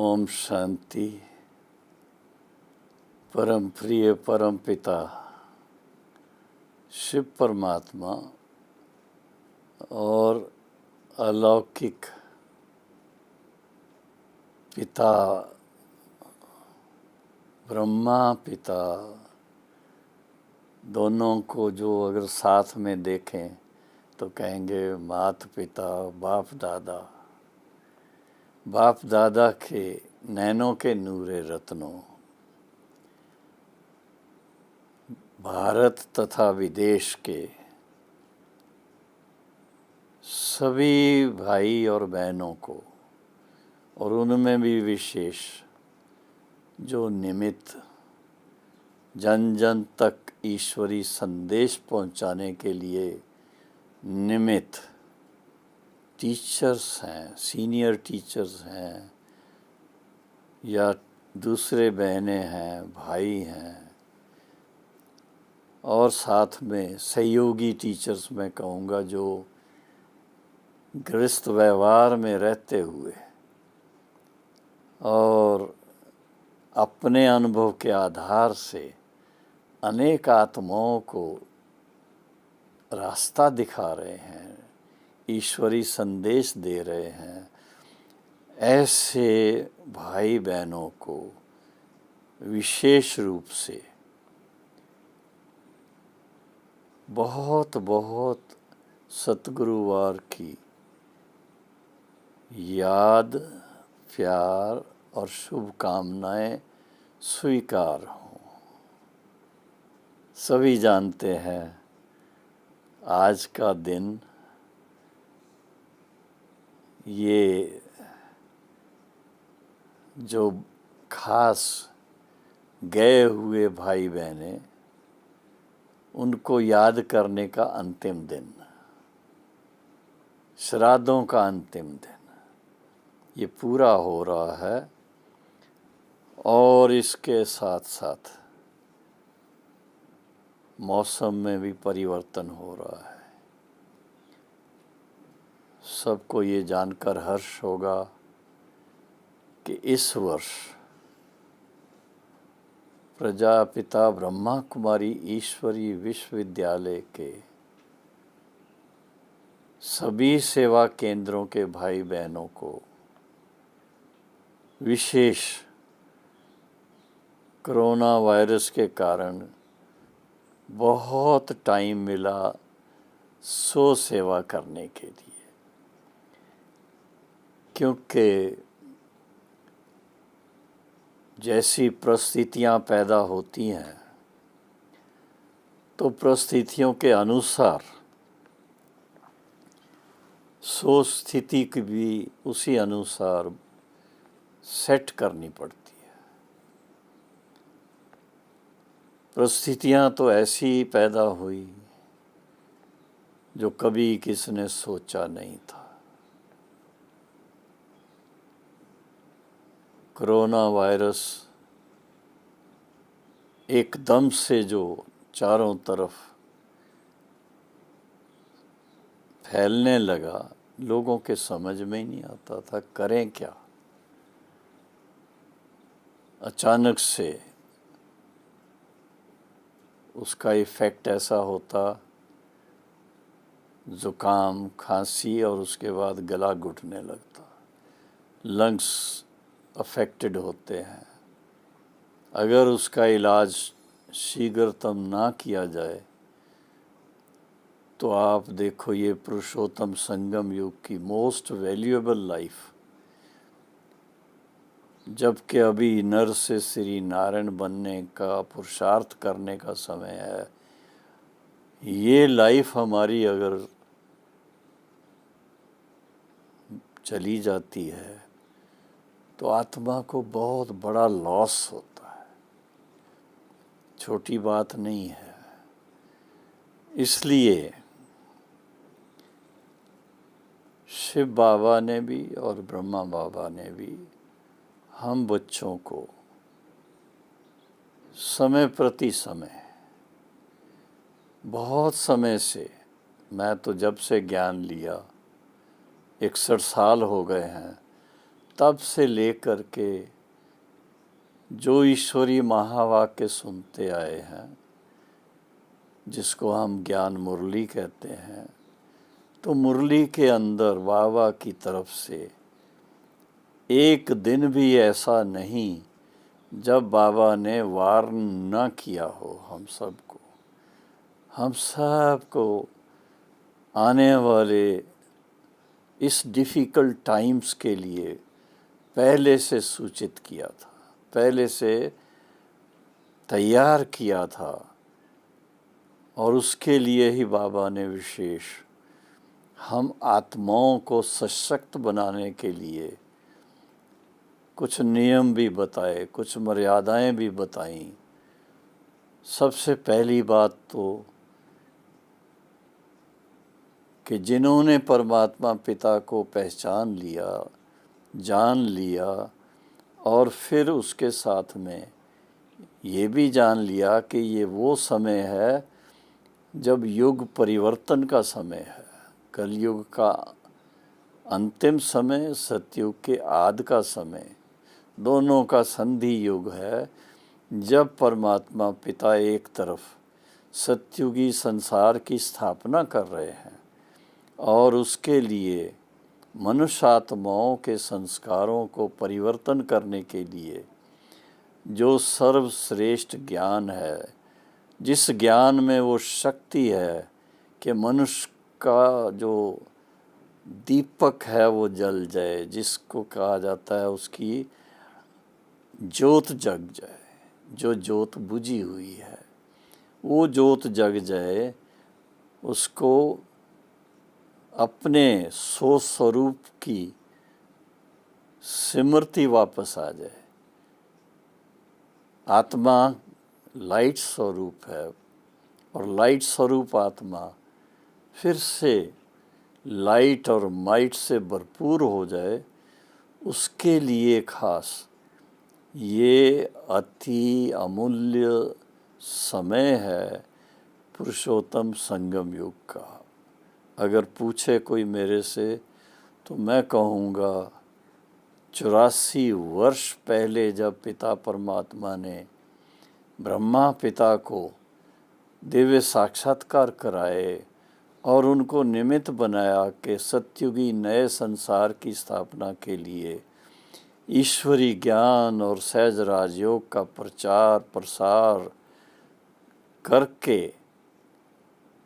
ओम शांति। परम प्रिय परम पिता शिव परमात्मा और अलौकिक पिता ब्रह्मा पिता दोनों को जो अगर साथ में देखें तो कहेंगे माता पिता बाप दादा के नैनों के नूरे रत्नों। भारत तथा विदेश के सभी भाई और बहनों को और उनमें भी विशेष जो निमित्त जन जन तक ईश्वरी संदेश पहुंचाने के लिए निमित्त टीचर्स हैं, सीनियर टीचर्स हैं या दूसरे बहनें हैं, भाई हैं और साथ में सहयोगी टीचर्स मैं कहूँगा जो गृहस्थ व्यवहार में रहते हुए और अपने अनुभव के आधार से अनेक आत्माओं को रास्ता दिखा रहे हैं, ईश्वरी संदेश दे रहे हैं। ऐसे भाई बहनों को विशेष रूप से बहुत बहुत सतगुरुवार की याद, प्यार और शुभकामनाएं स्वीकार हों। सभी जानते हैं आज का दिन ये जो खास गए हुए भाई बहनें उनको याद करने का अंतिम दिन, श्राद्धों का अंतिम दिन ये पूरा हो रहा है और इसके साथ साथ मौसम में भी परिवर्तन हो रहा है। सबको ये जानकर हर्ष होगा कि इस वर्ष प्रजापिता ब्रह्मा कुमारी ईश्वरी विश्वविद्यालय के सभी सेवा केंद्रों के भाई बहनों को विशेष कोरोना वायरस के कारण बहुत टाइम मिला सो सेवा करने के लिए, क्योंकि जैसी परिस्थितियां पैदा होती हैं तो परिस्थितियों के अनुसार सो स्थिति की भी उसी अनुसार सेट करनी पड़ती है। परिस्थितियां तो ऐसी ही पैदा हुई जो कभी किसने सोचा नहीं था। कोरोना वायरस एकदम से जो चारों तरफ फैलने लगा, लोगों के समझ में ही नहीं आता था करें क्या। अचानक से उसका इफ़ेक्ट ऐसा होता, ज़ुकाम, खांसी और उसके बाद गला घुटने लगता, लंग्स अफेक्टेड होते हैं। अगर उसका इलाज शीघ्रतम ना किया जाए तो आप देखो ये पुरुषोत्तम संगम युग की मोस्ट वैल्यूएबल लाइफ, जबकि अभी नर से श्री नारायण बनने का पुरुषार्थ करने का समय है, ये लाइफ हमारी अगर चली जाती है तो आत्मा को बहुत बड़ा लॉस होता है, छोटी बात नहीं है। इसलिए शिव बाबा ने भी और ब्रह्मा बाबा ने भी हम बच्चों को समय प्रति समय, बहुत समय से, मैं तो जब से ज्ञान लिया 61 साल हो गए हैं, तब से लेकर के जो ईश्वरीय महावाक्य सुनते आए हैं, जिसको हम ज्ञान मुरली कहते हैं, तो मुरली के अंदर बाबा की तरफ से एक दिन भी ऐसा नहीं जब बाबा ने वार्न न किया हो हम सबको आने वाले इस डिफ़िकल्ट टाइम्स के लिए पहले से सूचित किया था, पहले से तैयार किया था। और उसके लिए ही बाबा ने विशेष हम आत्माओं को सशक्त बनाने के लिए कुछ नियम भी बताए, कुछ मर्यादाएं भी बताईं। सबसे पहली बात तो कि जिन्होंने परमात्मा पिता को पहचान लिया, जान लिया, और फिर उसके साथ में ये भी जान लिया कि ये वो समय है जब युग परिवर्तन का समय है, कलयुग का अंतिम समय, सतयुग के आदि का समय, दोनों का संधि युग है, जब परमात्मा पिता एक तरफ सतयुगी संसार की स्थापना कर रहे हैं और उसके लिए मनुष्य आत्माओं के संस्कारों को परिवर्तन करने के लिए जो सर्वश्रेष्ठ ज्ञान है, जिस ज्ञान में वो शक्ति है कि मनुष्य का जो दीपक है वो जल जाए, जिसको कहा जाता है उसकी ज्योत जग जाए, जो ज्योत बुझी हुई है वो ज्योत जग जाए, उसको अपने स्वस्वरूप की स्मृति वापस आ जाए। आत्मा लाइट स्वरूप है और लाइट स्वरूप आत्मा फिर से लाइट और माइट से भरपूर हो जाए, उसके लिए खास ये अति अमूल्य समय है पुरुषोत्तम संगम युग का। अगर पूछे कोई मेरे से तो मैं कहूँगा 84 वर्ष पहले जब पिता परमात्मा ने ब्रह्मा पिता को दिव्य साक्षात्कार कराए और उनको निमित्त बनाया कि सतयुगी नए संसार की स्थापना के लिए ईश्वरी ज्ञान और सहज राजयोग का प्रचार प्रसार करके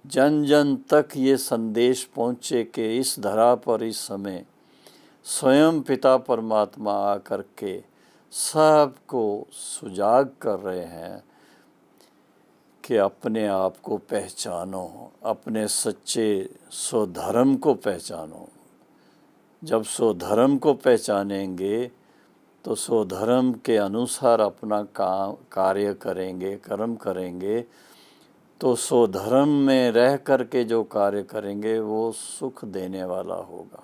जन जन तक ये संदेश पहुँचे कि इस धरा पर इस समय स्वयं पिता परमात्मा आकर के सबको सुजाग कर रहे हैं कि अपने आप को पहचानो, अपने सच्चे स्वधर्म को पहचानो। जब स्वधर्म को पहचानेंगे तो स्वधर्म के अनुसार अपना कार्य करेंगे, कर्म करेंगे, तो स्वधर्म में रह कर के जो कार्य करेंगे वो सुख देने वाला होगा।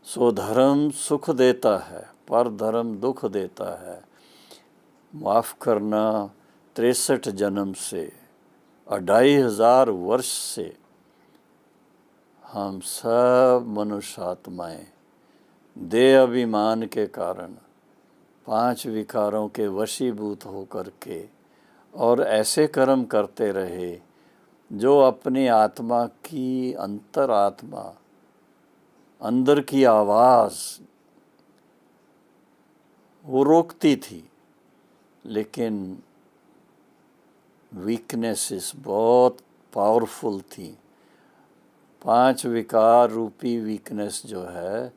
स्वधर्म सुख देता है, पर धर्म दुख देता है। माफ़ करना 63 जन्म से 2500 वर्ष से हम सब मनुष्य आत्माएँ देह अभिमान के कारण 5 विकारों के वशीभूत होकर के और ऐसे कर्म करते रहे जो अपनी आत्मा की अंतरात्मा, अंदर की आवाज़ वो रोकती थी, लेकिन वीकनेसेस बहुत पावरफुल थी। 5 विकार रूपी वीकनेस जो है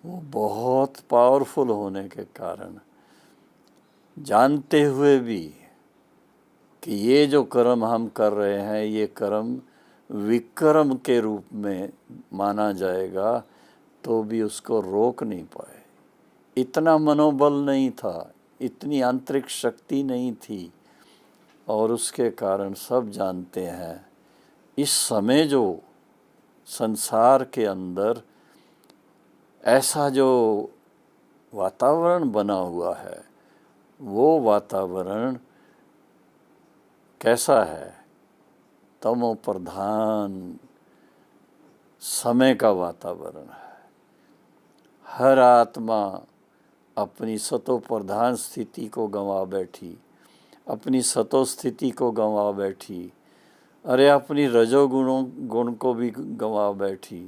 वो बहुत पावरफुल होने के कारण जानते हुए भी कि ये जो कर्म हम कर रहे हैं ये कर्म विक्रम के रूप में माना जाएगा, तो भी उसको रोक नहीं पाए। इतना मनोबल नहीं था, इतनी आंतरिक शक्ति नहीं थी, और उसके कारण सब जानते हैं इस समय जो संसार के अंदर ऐसा जो वातावरण बना हुआ है, वो वातावरण कैसा है? तमो प्रधान समय का वातावरण है। हर आत्मा अपनी सतो प्रधान स्थिति को गंवा बैठी, अपनी सतो स्थिति को गंवा बैठी, अरे अपनी गुण को भी गंवा बैठी,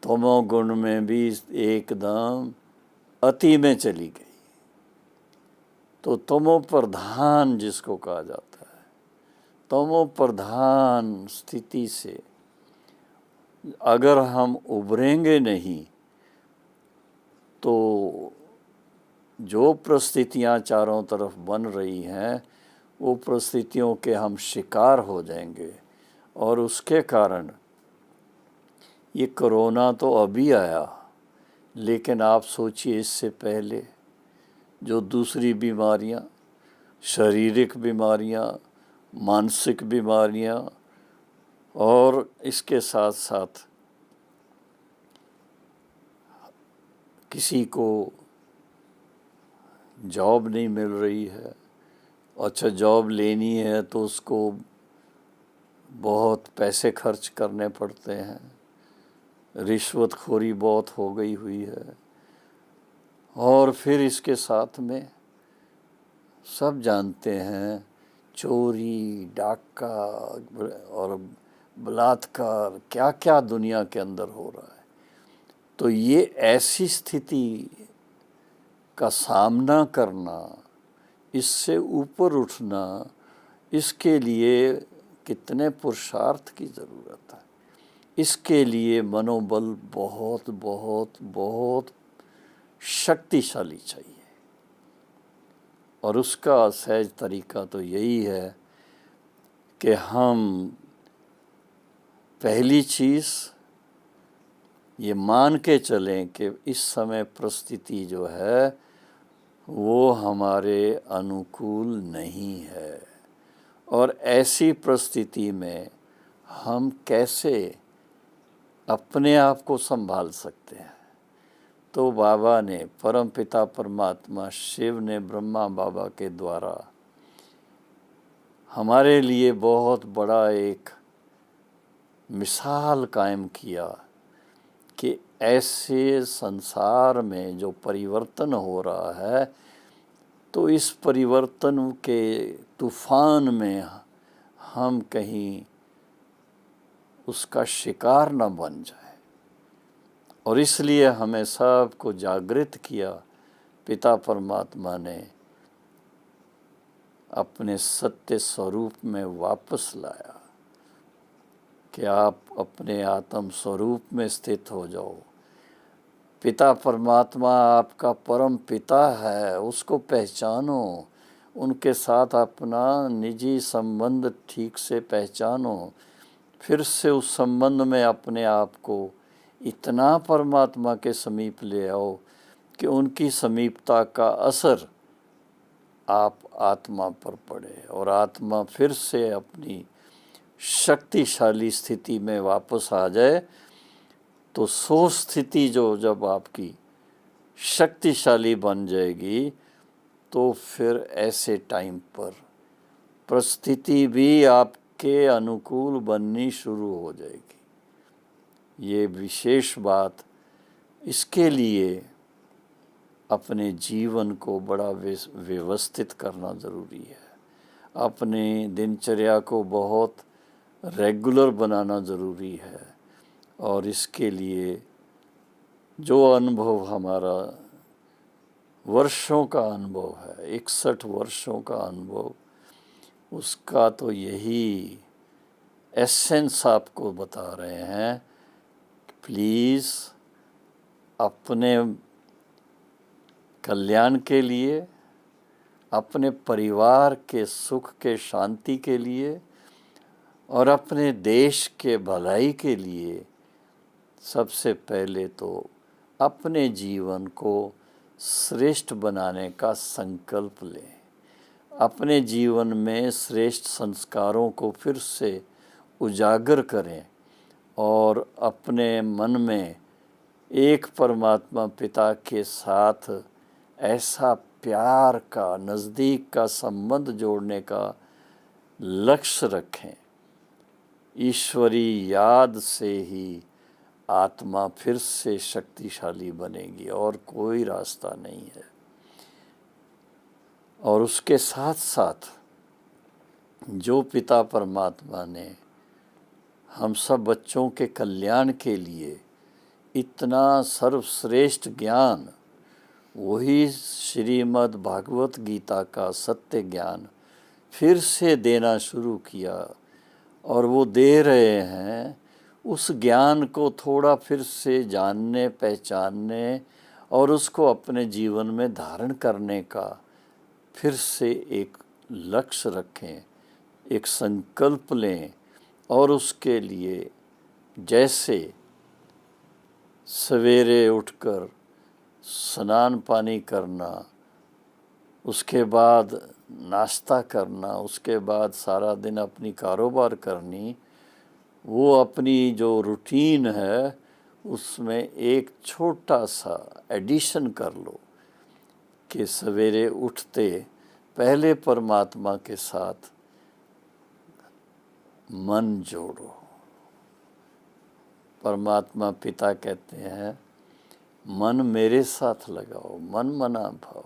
तमो गुण में भी एकदम अति में चली गई। तो तमो प्रधान जिसको कहा जाता है, तमो प्रधान स्थिति से अगर हम उभरेंगे नहीं तो जो परिस्थितियाँ चारों तरफ बन रही हैं वो परिस्थितियों के हम शिकार हो जाएंगे। और उसके कारण ये कोरोना तो अभी आया, लेकिन आप सोचिए इससे पहले जो दूसरी बीमारियां, शारीरिक बीमारियां, मानसिक बीमारियां, और इसके साथ साथ किसी को जॉब नहीं मिल रही है, अच्छा जॉब लेनी है तो उसको बहुत पैसे खर्च करने पड़ते हैं, रिश्वतखोरी बहुत हो गई हुई है। और फिर इसके साथ में सब जानते हैं चोरी, डाका और बलात्कार, क्या क्या दुनिया के अंदर हो रहा है। तो ये ऐसी स्थिति का सामना करना, इससे ऊपर उठना, इसके लिए कितने पुरुषार्थ की ज़रूरत है। इसके लिए मनोबल बहुत बहुत बहुत शक्तिशाली चाहिए। और उसका सहज तरीका तो यही है कि हम पहली चीज़ ये मान के चलें कि इस समय परिस्थिति जो है वो हमारे अनुकूल नहीं है, और ऐसी परिस्थिति में हम कैसे अपने आप को संभाल सकते हैं। तो बाबा ने, परम पिता परमात्मा शिव ने ब्रह्मा बाबा के द्वारा हमारे लिए बहुत बड़ा एक मिसाल कायम किया कि ऐसे संसार में जो परिवर्तन हो रहा है, तो इस परिवर्तन के तूफान में हम कहीं उसका शिकार न बन जाए। और इसलिए हमें सबको जागृत किया पिता परमात्मा ने, अपने सत्य स्वरूप में वापस लाया कि आप अपने आत्म स्वरूप में स्थित हो जाओ। पिता परमात्मा आपका परम पिता है, उसको पहचानो, उनके साथ अपना निजी संबंध ठीक से पहचानो, फिर से उस संबंध में अपने आप को इतना परमात्मा के समीप ले आओ कि उनकी समीपता का असर आप आत्मा पर पड़े और आत्मा फिर से अपनी शक्तिशाली स्थिति में वापस आ जाए। तो सो स्थिति जो जब आपकी शक्तिशाली बन जाएगी तो फिर ऐसे टाइम पर परिस्थिति भी आपके अनुकूल बननी शुरू हो जाएगी। ये विशेष बात, इसके लिए अपने जीवन को बड़ा व्यवस्थित करना ज़रूरी है। अपने दिनचर्या को बहुत रेगुलर बनाना ज़रूरी है। और इसके लिए जो अनुभव हमारा वर्षों का अनुभव है, 61 वर्षों का अनुभव, उसका तो यही एसेंस आपको बता रहे हैं। प्लीज़ अपने कल्याण के लिए, अपने परिवार के सुख के शांति के लिए और अपने देश के भलाई के लिए सबसे पहले तो अपने जीवन को श्रेष्ठ बनाने का संकल्प लें। अपने जीवन में श्रेष्ठ संस्कारों को फिर से उजागर करें और अपने मन में एक परमात्मा पिता के साथ ऐसा प्यार का, नज़दीक का संबंध जोड़ने का लक्ष्य रखें। ईश्वरी याद से ही आत्मा फिर से शक्तिशाली बनेगी और कोई रास्ता नहीं है। और उसके साथ साथ जो पिता परमात्मा ने हम सब बच्चों के कल्याण के लिए इतना सर्वश्रेष्ठ ज्ञान, वही श्रीमद् भागवत गीता का सत्य ज्ञान फिर से देना शुरू किया, और वो दे रहे हैं। उस ज्ञान को थोड़ा फिर से जानने, पहचानने और उसको अपने जीवन में धारण करने का फिर से एक लक्ष्य रखें, एक संकल्प लें। और उसके लिए जैसे सवेरे उठकर स्नान पानी करना, उसके बाद नाश्ता करना, उसके बाद सारा दिन अपनी कारोबार करनी, वो अपनी जो रूटीन है उसमें एक छोटा सा एडिशन कर लो कि सवेरे उठते पहले परमात्मा के साथ मन जोड़ो। परमात्मा पिता कहते हैं, मन मेरे साथ लगाओ, मन मना भाव।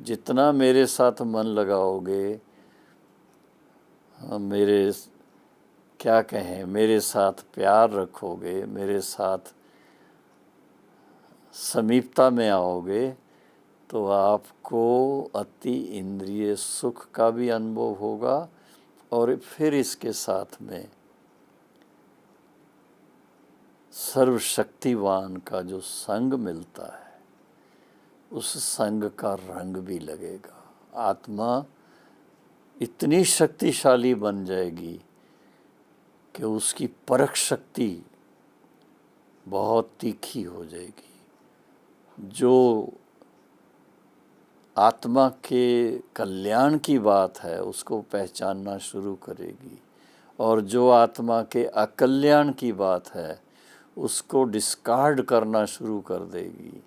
जितना मेरे साथ मन लगाओगे, मेरे क्या कहें, मेरे साथ प्यार रखोगे, मेरे साथ समीपता में आओगे, तो आपको अति इंद्रिय सुख का भी अनुभव होगा। और फिर इसके साथ में सर्वशक्तिवान का जो संग मिलता है, उस संग का रंग भी लगेगा। आत्मा इतनी शक्तिशाली बन जाएगी कि उसकी परख शक्ति बहुत तीखी हो जाएगी। जो आत्मा के कल्याण की बात है उसको पहचानना शुरू करेगी, और जो आत्मा के अकल्याण की बात है उसको डिस्कार्ड करना शुरू कर देगी।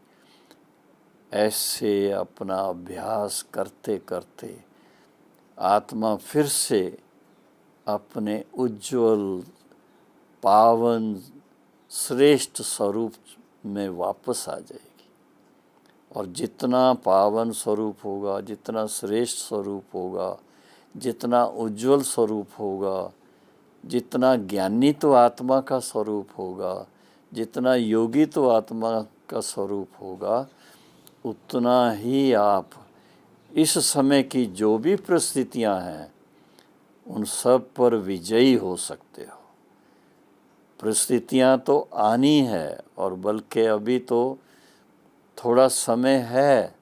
ऐसे अपना अभ्यास करते करते आत्मा फिर से अपने उज्ज्वल, पावन, श्रेष्ठ स्वरूप में वापस आ जाएगी। और जितना पावन स्वरूप होगा, जितना श्रेष्ठ स्वरूप होगा, जितना उज्ज्वल स्वरूप होगा, जितना ज्ञानी तो आत्मा का स्वरूप होगा, जितना योगी तो आत्मा का स्वरूप होगा, उतना ही आप इस समय की जो भी परिस्थितियां हैं उन सब पर विजयी हो सकते हो। परिस्थितियां तो आनी है, और बल्कि अभी तो थोड़ा समय है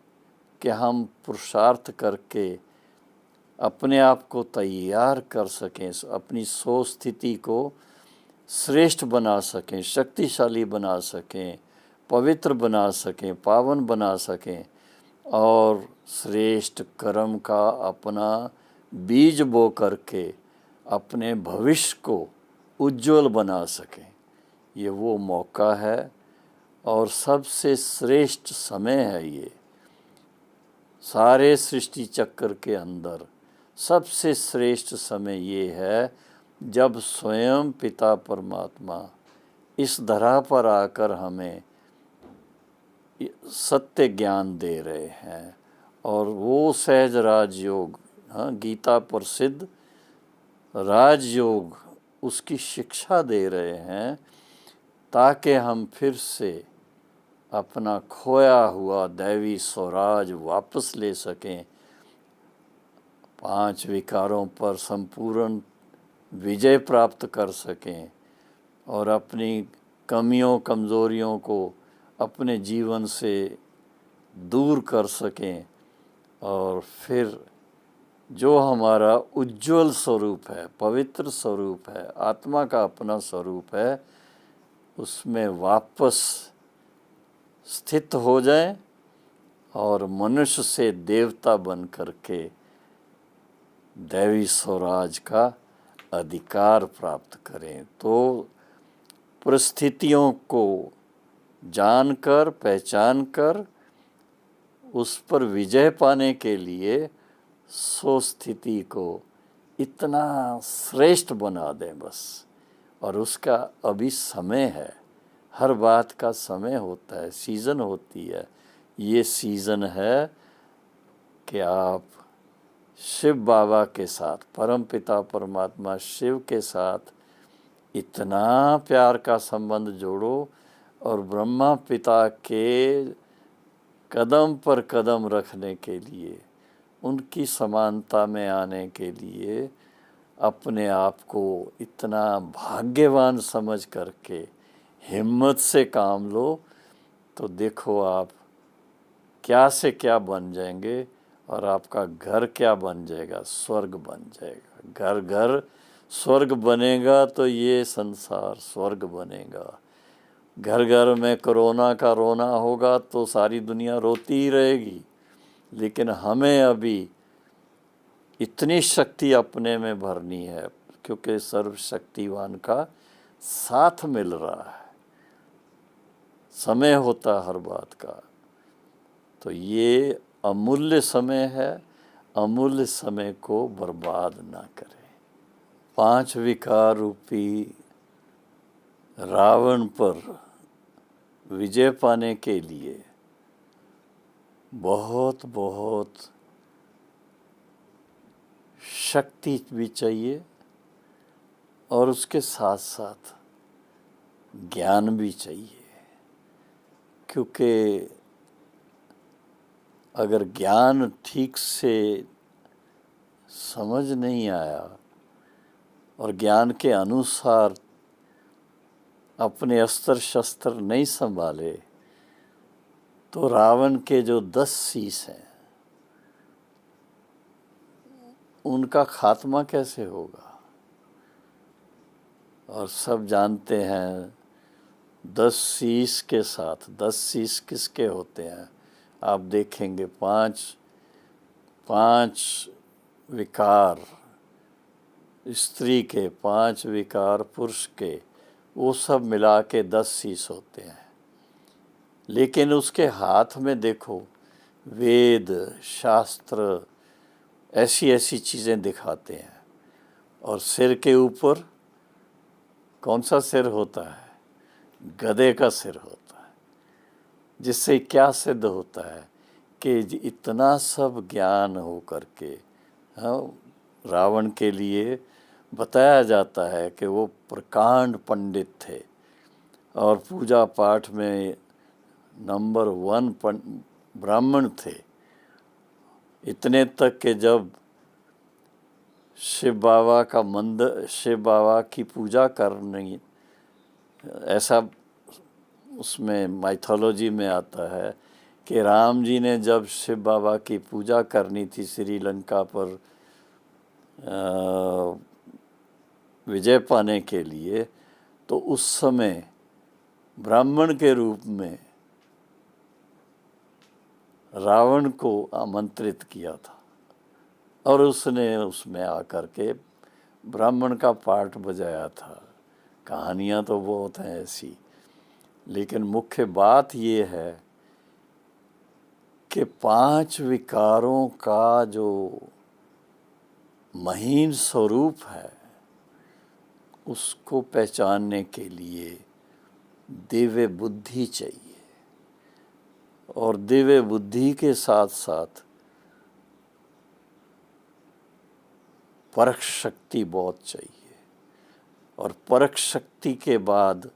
कि हम पुरुषार्थ करके अपने आप को तैयार कर सकें, अपनी सोच स्थिति को श्रेष्ठ बना सकें, शक्तिशाली बना सकें, पवित्र बना सकें, पावन बना सकें, और श्रेष्ठ कर्म का अपना बीज बो करके अपने भविष्य को उज्ज्वल बना सकें। ये वो मौका है और सबसे श्रेष्ठ समय है। ये सारे सृष्टि चक्र के अंदर सबसे श्रेष्ठ समय ये है जब स्वयं पिता परमात्मा इस धरा पर आकर हमें सत्य ज्ञान दे रहे हैं। और वो सहज राजयोग, गीता प्रसिद्ध राजयोग, उसकी शिक्षा दे रहे हैं ताकि हम फिर से अपना खोया हुआ दैवी स्वराज वापस ले सकें, 5 विकारों पर संपूर्ण विजय प्राप्त कर सकें, और अपनी कमियों कमज़ोरियों को अपने जीवन से दूर कर सकें, और फिर जो हमारा उज्ज्वल स्वरूप है, पवित्र स्वरूप है, आत्मा का अपना स्वरूप है, उसमें वापस स्थित हो जाएं और मनुष्य से देवता बन करके दैवी स्वराज का अधिकार प्राप्त करें। तो परिस्थितियों को जानकर, पहचानकर उस पर विजय पाने के लिए सो स्थिति को इतना श्रेष्ठ बना दें बस। और उसका अभी समय है, हर बात का समय होता है, सीज़न होती है। ये सीज़न है कि आप शिव बाबा के साथ, परम पिता परमात्मा शिव के साथ इतना प्यार का संबंध जोड़ो और ब्रह्मा पिता के कदम पर कदम रखने के लिए, उनकी समानता में आने के लिए अपने आप को इतना भाग्यवान समझ करके हिम्मत से काम लो, तो देखो आप क्या से क्या बन जाएंगे और आपका घर क्या बन जाएगा, स्वर्ग बन जाएगा। घर घर स्वर्ग बनेगा तो ये संसार स्वर्ग बनेगा। घर घर में कोरोना का रोना होगा तो सारी दुनिया रोती ही रहेगी, लेकिन हमें अभी इतनी शक्ति अपने में भरनी है क्योंकि सर्वशक्तिवान का साथ मिल रहा है। समय होता हर बात का, तो ये अमूल्य समय है। अमूल्य समय को बर्बाद ना करें। 5 विकार रूपी रावण पर विजय पाने के लिए बहुत बहुत शक्ति भी चाहिए और उसके साथ साथ ज्ञान भी चाहिए, क्योंकि अगर ज्ञान ठीक से समझ नहीं आया और ज्ञान के अनुसार अपने अस्त्र शस्त्र नहीं संभाले तो रावण के जो 10 शीश हैं उनका खात्मा कैसे होगा। और सब जानते हैं 10 शीश के साथ 10 शीश किसके होते हैं, आप देखेंगे 5 विकार स्त्री के, 5 विकार पुरुष के, वो सब मिला के 10 शीश होते हैं। लेकिन उसके हाथ में देखो वेद शास्त्र ऐसी ऐसी चीज़ें दिखाते हैं। और सिर के ऊपर कौन सा सिर होता है, गधे का सिर होता है। जिससे क्या सिद्ध होता है कि इतना सब ज्ञान हो करके रावण के लिए बताया जाता है कि वो प्रकांड पंडित थे और पूजा पाठ में नंबर 1 ब्राह्मण थे। इतने तक कि जब शिव बाबा का मंदिर, शिव बाबा की पूजा करनी, ऐसा उसमें माइथोलॉजी में आता है कि राम जी ने जब शिव बाबा की पूजा करनी थी श्रीलंका पर विजय पाने के लिए, तो उस समय ब्राह्मण के रूप में रावण को आमंत्रित किया था और उसने उसमें आकर के ब्राह्मण का पार्ट बजाया था। कहानियाँ तो बहुत हैं ऐसी, लेकिन मुख्य बात ये है कि 5 विकारों का जो महीन स्वरूप है उसको पहचानने के लिए दिव्य बुद्धि चाहिए, और दिव्य बुद्धि के साथ साथ परख शक्ति बहुत चाहिए। और परख शक्ति के बाद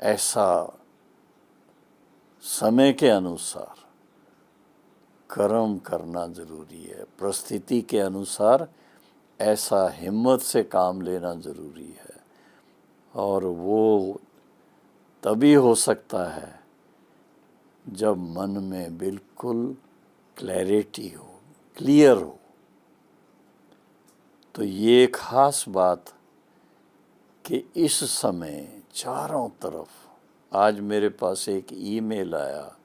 ऐसा समय के अनुसार कर्म करना ज़रूरी है, परिस्थिति के अनुसार ऐसा हिम्मत से काम लेना ज़रूरी है। और वो तभी हो सकता है जब मन में बिल्कुल क्लैरिटी हो, क्लियर हो। तो ये खास बात कि इस समय चारों तरफ, आज मेरे पास एक ईमेल आया,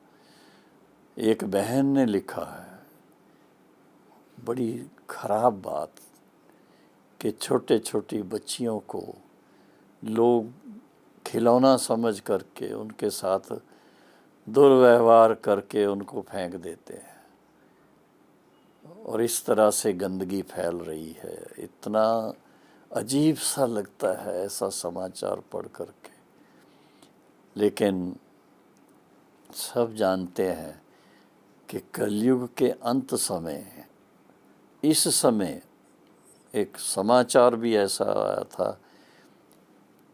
एक बहन ने लिखा है, बड़ी खराब बात कि छोटे छोटी बच्चियों को लोग खिलौना समझ करके उनके साथ दुर्व्यवहार करके उनको फेंक देते हैं और इस तरह से गंदगी फैल रही है। इतना अजीब सा लगता है ऐसा समाचार पढ़ करके। लेकिन सब जानते हैं कि कलयुग के अंत समय, इस समय एक समाचार भी ऐसा आया था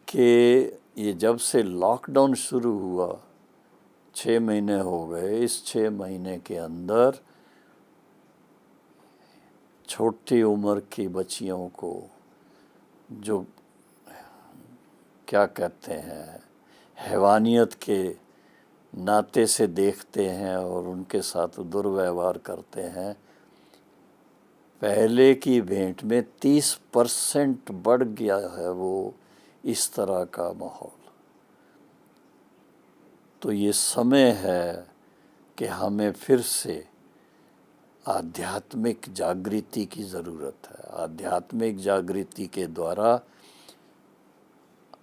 कि ये जब से लॉकडाउन शुरू हुआ 6 महीने हो गए, इस 6 महीने के अंदर छोटी उम्र की बच्चियों को जो क्या कहते हैं हैवानियत के नाते से देखते हैं और उनके साथ दुर्व्यवहार करते हैं, पहले की भेंट में 30% बढ़ गया है वो इस तरह का माहौल। तो ये समय है कि हमें फिर से आध्यात्मिक जागृति की ज़रूरत है। आध्यात्मिक जागृति के द्वारा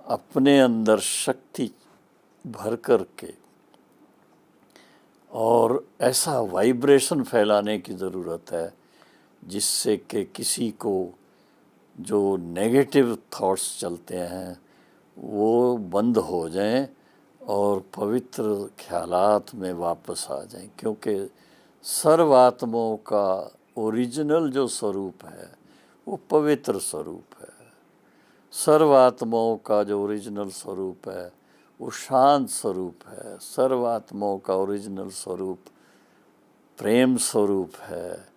अपने अंदर शक्ति भर कर के और ऐसा वाइब्रेशन फैलाने की ज़रूरत है जिससे कि किसी को जो नेगेटिव थॉट्स चलते हैं वो बंद हो जाएं और पवित्र ख्यालात में वापस आ जाएं, क्योंकि सर्वात्माओं का ओरिजिनल जो स्वरूप है वो पवित्र स्वरूप है। सर्वात्माओं का जो ओरिजिनल स्वरूप है वो शांत स्वरूप है। सर्वात्माओं का ओरिजिनल स्वरूप प्रेम स्वरूप है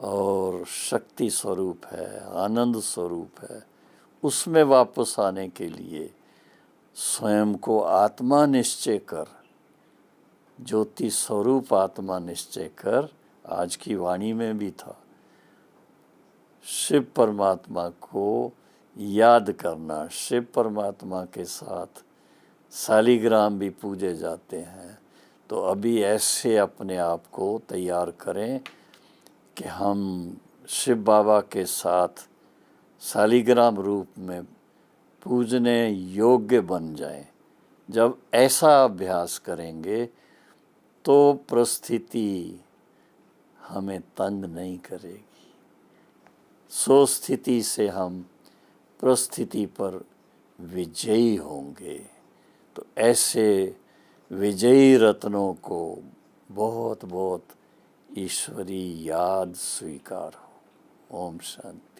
और शक्ति स्वरूप है, आनंद स्वरूप है। उसमें वापस आने के लिए स्वयं को आत्मा निश्चय कर, ज्योति स्वरूप आत्मा निश्चय कर, आज की वाणी में भी था, शिव परमात्मा को याद करना। शिव परमात्मा के साथ शालिग्राम भी पूजे जाते हैं। तो अभी ऐसे अपने आप को तैयार करें कि हम शिव बाबा के साथ शालिग्राम रूप में पूजने योग्य बन जाएं। जब ऐसा अभ्यास करेंगे तो परिस्थिति हमें तंग नहीं करेगी। सो स्थिति से हम परिस्थिति पर विजयी होंगे। तो ऐसे विजयी रत्नों को बहुत बहुत ईश्वरी याद स्वीकार हो। ओम शांति।